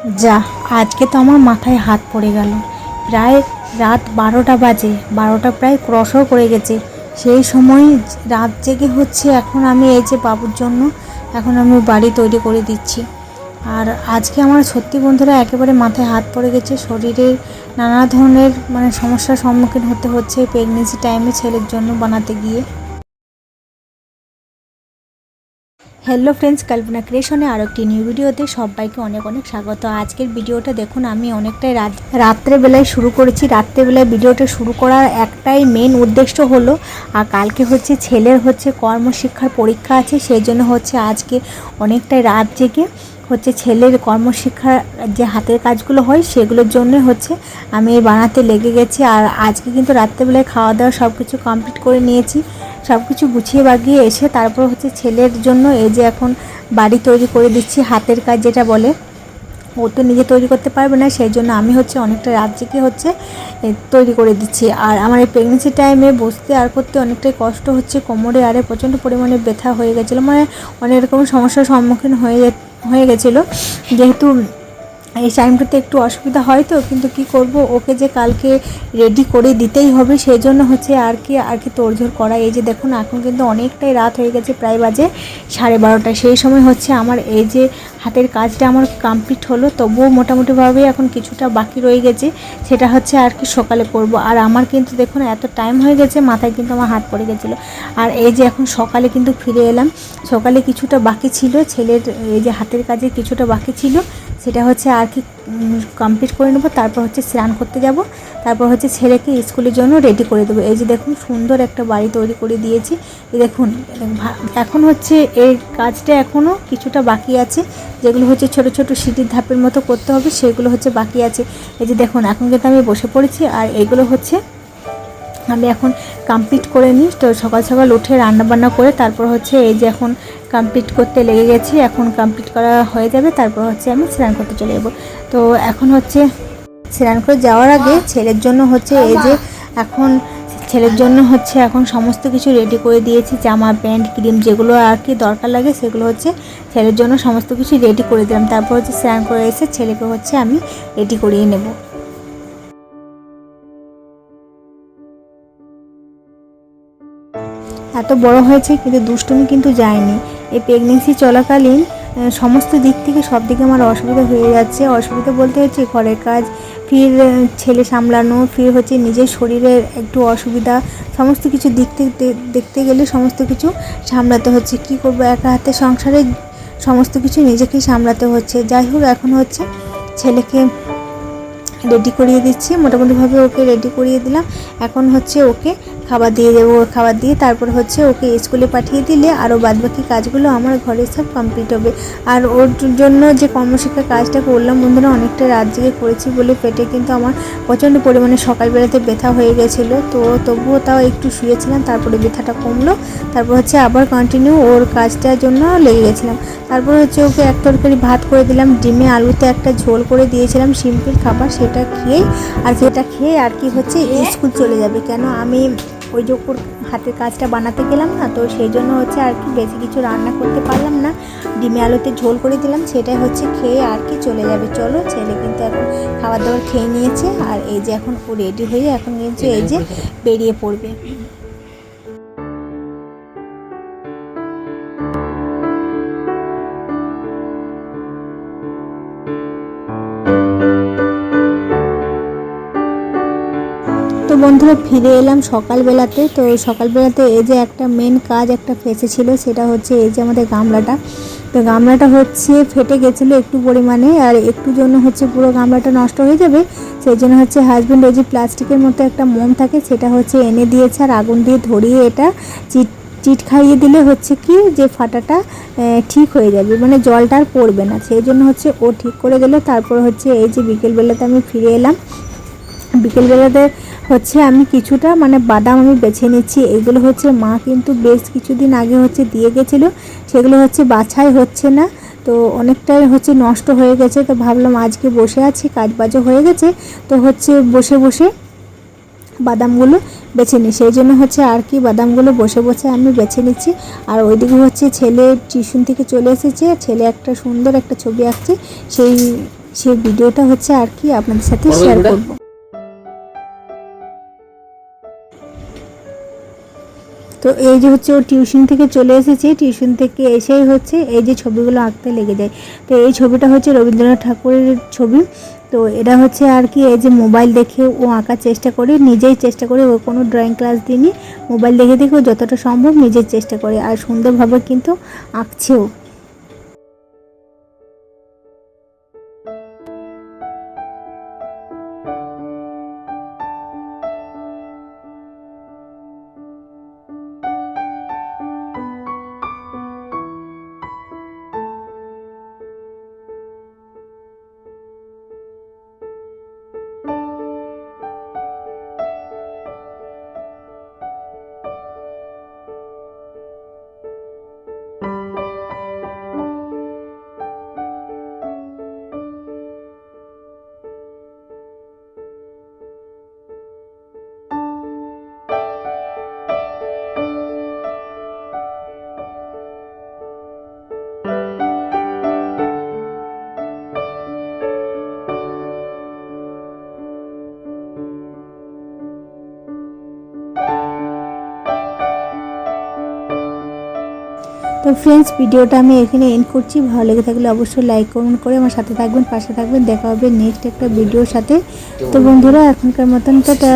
যা, আজকে তো আমার মাথায় হাত পড়ে গেল। প্রায় রাত 12টা বাজে, 12টা প্রায় ক্রসও করে গেছে। সেই সময় রাত জেগে হচ্ছে এখন আমি এই যে বাবুর জন্য এখন আমি বাড়ি তৈরি করে দিচ্ছি। আর আজকে আমার সত্যি বন্ধুরা একেবারে মাথায় হাত পড়ে গেছে। শরীরের নানা ধরনের সমস্যার সম্মুখীন হতে হচ্ছে প্রেগনেন্সি টাইমে ছেলের জন্য বানাতে গিয়ে। হ্যালো ফ্রেন্ডস, কল্পনা ক্রিয়েশনে আরও একটি নিউ ভিডিওতে সবাইকে অনেক অনেক স্বাগত। আজকের ভিডিওটা দেখুন, আমি অনেকটাই রাত্রেবেলায় শুরু করেছি। রাত্রেবেলায় ভিডিওটা শুরু করার একটাই মেন উদ্দেশ্য হলো, আর কালকে হচ্ছে ছেলের কর্মশিক্ষার পরীক্ষা আছে, সেই জন্য আজকে অনেকটাই রাত জেগে ছেলের কর্মশিক্ষার যে হাতের কাজগুলো হয় সেগুলোর জন্য আমি বানাতে লেগে গেছি। আর আজকে কিন্তু রাত্রেবেলায় খাওয়া দাওয়া সব কিছু কমপ্লিট করে নিয়েছি। সব কিছু গুছিয়ে বাগিয়ে এসে তারপর ছেলের জন্য এই যে এখন বাড়ি তৈরি করে দিচ্ছি। হাতের কাজ যেটা বলে, ও তো নিজে তৈরি করতে পারবে না, সেই জন্য আমি অনেকটা রাত জেগে তৈরি করে দিচ্ছি। আর আমার এই প্রেগনেন্সি টাইমে বসতে আর করতে অনেকটাই কষ্ট হচ্ছে, কোমরে আরে প্রচণ্ড পরিমাণে ব্যথা হয়ে গেছিলো, অনেক রকম সমস্যার সম্মুখীন হয়ে গেছিলো। যেহেতু এই টাইমটাতে একটু অসুবিধা হয়, তো কিন্তু কি করব, ওকে যে কালকে রেডি করে দিতেই হবে, সেই জন্য আর কি তোড়জোড় করা। এই যে দেখুন, এখন কিন্তু অনেকটাই রাত হয়ে গেছে, প্রায় বাজে 12:30। সেই সময় আমার এই যে হাতের কাজটা আমার কমপ্লিট হলো, তবুও মোটামুটিভাবে এখন কিছুটা বাকি রয়ে গেছে, সেটা আর কি সকালে করব। আর আমার কিন্তু দেখুন এত টাইম হয়ে গেছে, মাথায় কিন্তু আমার হাত পড়ে গেছিলো। আর এই যে এখন সকালে কিন্তু ফিরে এলাম। সকালে কিছুটা বাকি ছিল, ছেলের এই যে হাতের কাজে কিছুটা বাকি ছিল, সেটা আর কি কমপ্লিট করে নেবো। তারপর স্নান করতে যাব, তারপর ছেলেকে স্কুলের জন্য রেডি করে দেবো। এই যে দেখুন, সুন্দর একটা বাড়ি তৈরি করে দিয়েছি। এই দেখুন, এখন এই কাজটা এখনও কিছুটা বাকি আছে, যেগুলো ছোট ছোট সিঁড়ির ধাপের মতো করতে হবে, সেগুলো বাকি আছে। এই যে দেখুন, এখন কিন্তু আমি বসে পড়েছি, আর এগুলো আমি এখন কমপ্লিট করে নিই। তো সকাল সকাল উঠে রান্নাবান্না করে তারপর এই যে এখন কমপ্লিট করতে লেগে গেছি। এখন কমপ্লিট করা হয়ে যাবে, তারপর আমি স্নান করতে চলে যাব। তো এখন স্নান করে যাওয়ার আগে ছেলের জন্য এই যে এখন ছেলের জন্য এখন সমস্ত কিছু রেডি করে দিয়েছি। জামা প্যান্ট ক্রিম যেগুলো আর কি দরকার লাগে, সেগুলো ছেলের জন্য সমস্ত কিছু রেডি করে দিলাম। তারপর স্নান করে এসে ছেলেকে আমি রেডি করিয়ে নেব। এত বড় হয়েছে কিন্তু দুষ্টুমি কিন্তু যায়নি। এই প্রেগনেন্সি চলাকালীন সমস্ত দিক থেকে সব দিকে আমার অসুবিধা হয়ে যাচ্ছে। অসুবিধা বলতে ঘরের কাজ, ফির ছেলে সামলানো, ফির নিজের শরীরের একটু অসুবিধা, সমস্ত কিছু দেখতে গেলে সমস্ত কিছু সামলাতে হচ্ছে। কি করব, একা হাতে সংসারে সমস্ত কিছু নিজেকেই সামলাতে হচ্ছে। যাই হোক, এখন ছেলেকে রেডি করিয়ে দিচ্ছি, মোটামুটিভাবে ওকে রেডি করিয়ে দিলাম। এখন ওকে খাবার দিয়ে দেবো। খাবার দিয়ে তারপর ওকে স্কুলে পাঠিয়ে দিলে আরও বাদবাকি কাজগুলো আমার ঘরে সব কমপ্লিট হবে। আর ওর জন্য যে কর্মশিক্ষার কাজটা করলাম বন্ধুরা, অনেকটা রাত জেগে করেছি বলে পেটে কিন্তু আমার প্রচণ্ড পরিমাণে সকালবেলাতে ব্যথা হয়ে গেছিলো। তো তবুও তাও একটু শুয়েছিলাম, তারপরে ব্যথাটা কমলো। তারপর আবার কন্টিনিউ ওর কাজটার জন্য লেগে গেছিলাম। তারপর ওকে এক তরকারি ভাত করে দিলাম, ডিমে আলুতে একটা ঝোল করে দিয়েছিলাম, সিম্পল খাবার। সেটা খেয়ে আর কি স্কুল চলে যাবে। কেন আমি ওই যে ওর হাতের কাজটা বানাতে গেলাম না, তো সেই জন্য আর কি বেশি কিছু রান্না করতে পারলাম না। ডিমে আলুতে ঝোল করে দিলাম, সেটাই খেয়ে আর কি চলে যাবে। চলো, ছেলে কিন্তু এখন খাবার দাবার খেয়ে নিয়েছে। আর এই যে এখন ও রেডি হয়ে এখন কিন্তু এই যে বেরিয়ে পড়বে। তো বন্ধুরা, ফিরে এলাম সকালবেলাতে। তো সকালবেলাতে এই যে একটা মেন কাজ একটা ফেসে ছিল, সেটা এই যে আমাদের গামলাটা। তো গামলাটা ফেটে গেছিলো একটু পরিমাণে, আর একটু জন্য পুরো গামলাটা নষ্ট হয়ে যাবে। সেই জন্য হাজব্যান্ড ওই যে প্লাস্টিকের মতো একটা মোম থাকে, সেটা এনে দিয়েছে, আর আগুন দিয়ে ধরিয়ে এটা চিট খাইয়ে দিলে কি যে ফাটাটা ঠিক হয়ে যাবে, জলটা আর পড়বে না। সেই জন্য ও ঠিক করে দিল। তারপর এই যে বিকেলবেলাতে আমি ফিরে এলাম। বিকেলবেলাতে আমি কিছুটা বাদাম আমি বেছে নিচ্ছি। এগুলো মা কিন্তু বেশ কিছুদিন আগে দিয়ে গেছিলো, সেগুলো বাছাই হচ্ছে না, তো অনেকটাই নষ্ট হয়ে গেছে। তো ভাবলাম আজকে বসে আছি, কাজ বাজও হয়ে গেছে, তো বসে বসে বাদামগুলো বেছে নিই। সেই জন্য আর কি বাদামগুলো বসে বসে আমি বেছে নিচ্ছি। আর ওইদিকে ছেলে টিউশন থেকে চলে এসেছে, ছেলে একটা সুন্দর একটা ছবি আঁকছে, সেই ভিডিওটা হচ্ছে আর কি আপনাদের সাথে শেয়ার করব। তো এই যে হচ্ছে ও টিউশন থেকে চলে এসেছে, টিউশন থেকে এসেই হচ্ছে এই যে ছবিগুলো আঁকতে লেগে যায়। তো এই ছবিটা হচ্ছে রবীন্দ্রনাথ ঠাকুরের ছবি। তো এটা হচ্ছে আর কি এই যে মোবাইল দেখে ও আঁকার চেষ্টা করে, নিজেই চেষ্টা করে, ও কোনো ড্রয়িং ক্লাস দিইনি, মোবাইল দেখে দেখে ও যতটা সম্ভব নিজের চেষ্টা করে, আর সুন্দরভাবে কিন্তু আঁকছেও। তো ফ্রেন্ডস, ভিডিওটা আমি এখানে এন্ড করছি। ভালো লেগে থাকলে অবশ্যই লাইক কমেন্ট করে আমার সাথে থাকবেন, পাশে থাকবেন। দেখা হবে নেক্সট একটা ভিডিওর সাথে। তো বন্ধুরা, এখনকার মতন টাটা।